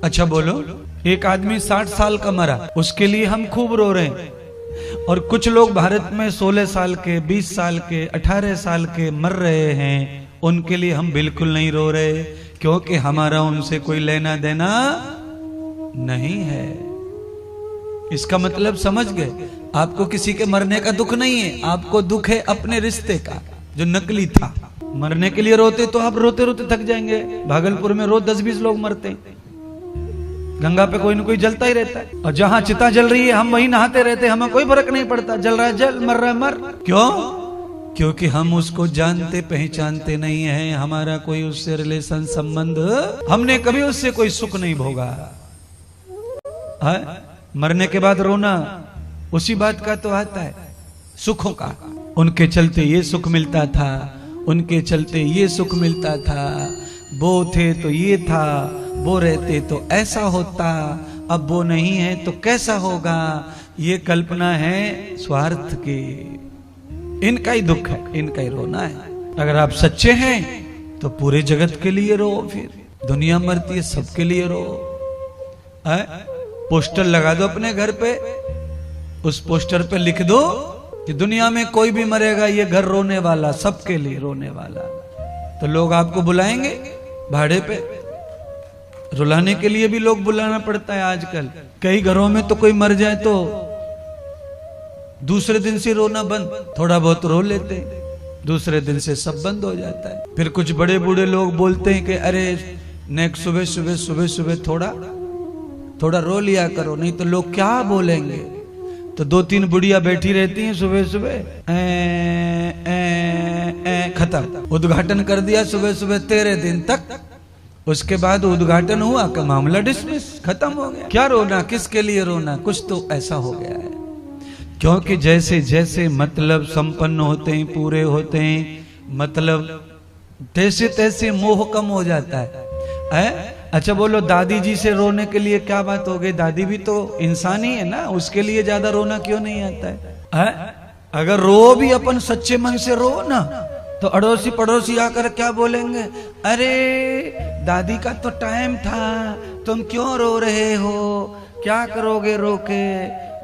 अच्छा बोलो, एक आदमी 60 साल का मरा, उसके लिए हम खूब रो रहे हैं, और कुछ लोग भारत में 16 साल के, 20 साल के, 18 साल के मर रहे हैं, उनके लिए हम बिल्कुल नहीं रो रहे, क्योंकि हमारा उनसे कोई लेना देना नहीं है। इसका मतलब समझ गए? आपको किसी के मरने का दुख नहीं है, आपको दुख है अपने रिश्ते का जो नकली था। मरने के लिए रोते तो आप रोते रोते थक जाएंगे। भागलपुर में रोज 10-20 लोग मरते हैं, गंगा पे कोई न कोई जलता ही रहता है, और जहां चिता जल रही है हम वहीं नहाते रहते हैं, हमें कोई फर्क नहीं पड़ता, जल रहा है जल, मर रहा है मर। क्यों? क्योंकि हम उसको जानते पहचानते नहीं है, हमारा कोई उससे रिलेशन संबंध, हमने कभी उससे कोई सुख नहीं भोगा है? मरने के बाद रोना उसी बात का तो आता है, सुखों का। उनके चलते ये सुख मिलता था, उनके चलते ये सुख मिलता था, वो थे तो ये था, वो रहते तो ऐसा होता, अब वो नहीं है तो कैसा होगा। ये कल्पना है स्वार्थ की। इनका ही दुख है, इनका ही रोना है। अगर आप सच्चे हैं तो पूरे जगत के लिए रो, फिर दुनिया मरती है सबके लिए रो। पोस्टर लगा दो अपने घर पे, उस पोस्टर पे लिख दो कि दुनिया में कोई भी मरेगा ये घर रोने वाला, सबके लिए रोने वाला। तो लोग आपको बुलाएंगे भाड़े पे। रुलाने के लिए भी लोग बुलाना पड़ता है आजकल। कई घरों में तो कोई मर जाए तो दूसरे दिन से रोना बंद, थोड़ा बहुत रो लेते हैं, दूसरे दिन से सब बंद हो जाता है। फिर कुछ बड़े बूढ़े लोग बोलते हैं कि अरे नेक्स्ट सुबह थोड़ा रो लिया करो, नहीं तो लोग क्या बोलेंगे। तो 2-3 बुढ़िया बैठी रहती हैं सुबह सुबह, खत्म, उद्घाटन कर दिया सुबह 13 दिन तक। उसके बाद उद्घाटन हुआ का मामला डिसमिस, खत्म हो गया। क्या रोना, किसके लिए रोना? कुछ तो ऐसा हो गया है। क्योंकि जैसे जैसे मतलब संपन्न होते हैं, पूरे होते हैं, मतलब तैसे तैसे मोह कम हो जाता है। अच्छा बोलो, दादी जी से रोने के लिए क्या बात हो गई? दादी भी तो इंसान ही है ना, उसके लिए ज्यादा रोना क्यों नहीं आता है? अगर रो भी अपन सच्चे मन से रो ना, तो अड़ोसी पड़ोसी आकर क्या बोलेंगे? अरे दादी का तो टाइम था, तुम क्यों रो रहे हो? क्या करोगे रो के?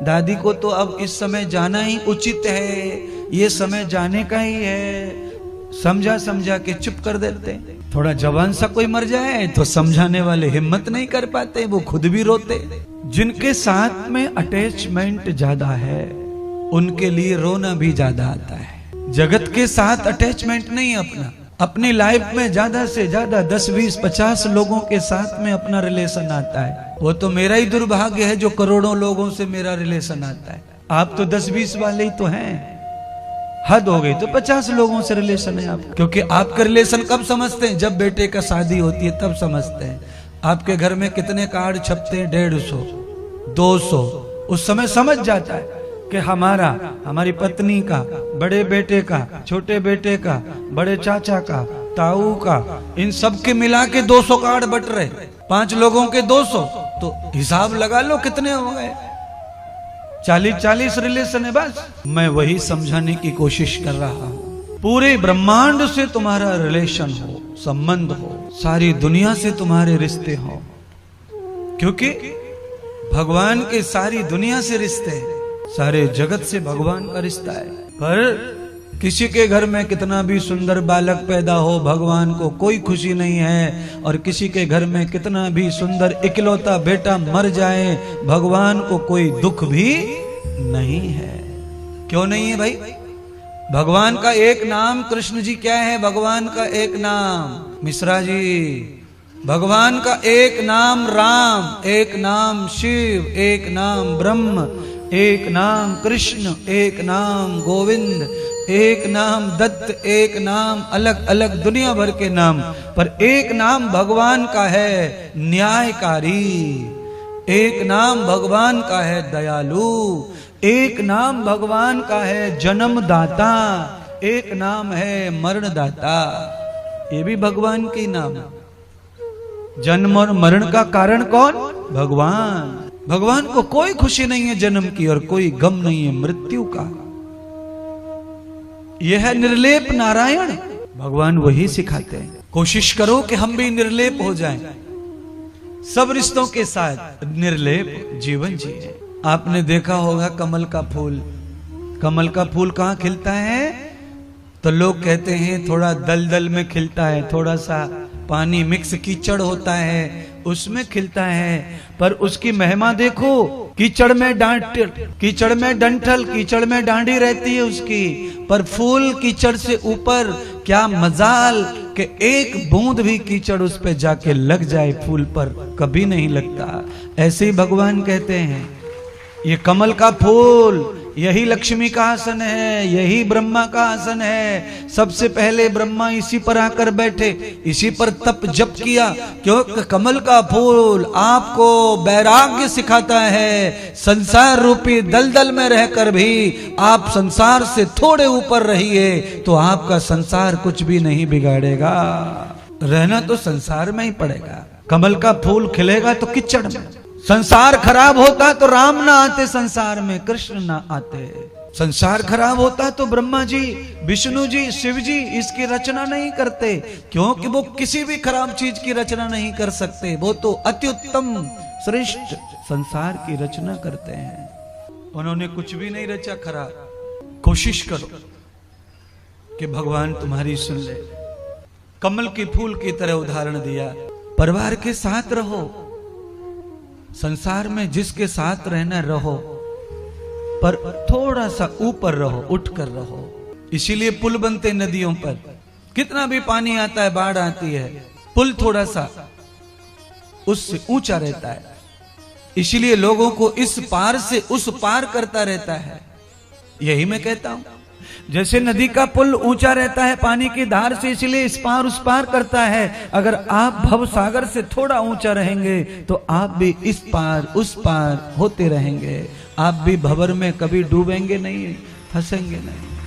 दादी को तो अब इस समय जाना ही उचित है, ये समय जाने का ही है। समझा के चुप कर देते। थोड़ा जवान सा कोई मर जाए तो समझाने वाले हिम्मत नहीं कर पाते, वो खुद भी रोते। जिनके साथ में अटैचमेंट ज्यादा है उनके लिए रोना भी ज्यादा आता है। जगत के साथ अटैचमेंट नहीं अपनी लाइफ में ज्यादा से ज्यादा 10, 20, 50 लोगों के साथ में अपना रिलेशन आता है। वो तो मेरा ही दुर्भाग्य है जो करोड़ों लोगों से मेरा रिलेशन आता है। आप तो 10-20 वाले ही तो हैं, हद हो गई तो 50 लोगों से रिलेशन है आप। क्योंकि आपका रिलेशन कब समझते हैं? जब बेटे का शादी होती है तब समझते हैं। आपके घर में कितने कार्ड छपते हैं? 150, 200। उस समय समझ जाता है कि हमारी पत्नी का, बड़े बेटे का, छोटे बेटे का, बड़े चाचा का, ताऊ का, इन सब के मिला के 200 कार्ड बट रहे। 5 लोगों के 200, तो हिसाब लगा लो कितने हो गए। 40 रिलेशन है बस। मैं वही समझाने की कोशिश कर रहा हूं। पूरे ब्रह्मांड से तुम्हारा रिलेशन हो, संबंध हो, सारी दुनिया से तुम्हारे रिश्ते हो, क्योंकि भगवान के सारी दुनिया से रिश्ते हैं, सारे जगत से भगवान का रिश्ता है। पर किसी के घर में कितना भी सुंदर बालक पैदा हो, भगवान को कोई खुशी नहीं है। और किसी के घर में कितना भी सुंदर इकलौता बेटा मर जाए, भगवान को कोई दुख भी नहीं है। क्यों नहीं है भाई? भगवान का एक नाम कृष्ण जी क्या है? भगवान का एक नाम मिश्रा जी, भगवान का एक नाम राम, एक नाम शिव, एक नाम ब्रह्म, एक नाम कृष्ण, एक नाम गोविंद, एक नाम दत्त, एक नाम अलग अलग दुनिया भर के नाम, पर एक नाम भगवान का है न्यायकारी, एक नाम भगवान का है दयालु, एक नाम भगवान का है जन्मदाता, एक नाम है मरणदाता। ये भी भगवान के नाम। जन्म और मरण का कारण कौन? भगवान। भगवान को कोई खुशी नहीं है जन्म की और कोई गम नहीं है मृत्यु का। यह है निर्लेप नारायण। भगवान वही सिखाते हैं। कोशिश करो कि हम भी निर्लेप हो जाएं। सब रिश्तों के साथ निर्लेप जीवन जिए। आपने देखा होगा कमल का फूल, कमल का फूल कहाँ खिलता है? तो लोग कहते हैं थोड़ा दलदल में खिलता है, थोड़ा सा पानी मिक्स कीचड़ होता है उसमें खिलता है, पर उसकी महिमा देखो। कीचड़ में कीचड़ में डंठल, कीचड़ में डांडी रहती है उसकी, पर फूल कीचड़ से ऊपर। क्या मजाल कि एक बूंद भी कीचड़ उस पे जाके लग जाए, फूल पर कभी नहीं लगता। ऐसे ही भगवान कहते हैं ये कमल का फूल यही लक्ष्मी का आसन है, यही ब्रह्मा का आसन है। सबसे पहले ब्रह्मा इसी पर आकर बैठे, इसी पर तप जप किया, क्योंकि कमल का फूल आपको वैराग्य सिखाता है। संसार रूपी दलदल में रहकर भी आप संसार से थोड़े ऊपर रहिए तो आपका संसार कुछ भी नहीं बिगाड़ेगा। रहना तो संसार में ही पड़ेगा। कमल का फूल खिलेगा तो कीचड़ में। संसार खराब होता तो राम ना आते संसार में, कृष्ण ना आते। संसार खराब होता तो ब्रह्मा जी, विष्णु जी, शिव जी इसकी रचना नहीं करते, क्योंकि वो किसी भी खराब चीज की रचना नहीं कर सकते। वो तो अत्युत्तम श्रेष्ठ संसार की रचना करते हैं। उन्होंने कुछ भी नहीं रचा खराब। कोशिश करो कि भगवान तुम्हारी सुन ले। कमल के फूल की तरह उदाहरण दिया। परिवार के साथ रहो, संसार में जिसके साथ रहना रहो, पर थोड़ा सा ऊपर रहो, उठकर रहो। इसीलिए पुल बनते नदियों पर। कितना भी पानी आता है, बाढ़ आती है, पुल थोड़ा सा उससे ऊंचा रहता है। इसीलिए लोगों को इस पार से उस पार करता रहता है। यही मैं कहता हूं, जैसे नदी का पुल ऊंचा रहता है पानी की धार से, इसलिए इस पार उस पार करता है। अगर आप भव सागर से थोड़ा ऊंचा रहेंगे तो आप भी इस पार उस पार होते रहेंगे। आप भी भंवर में कभी डूबेंगे नहीं, फंसेंगे नहीं।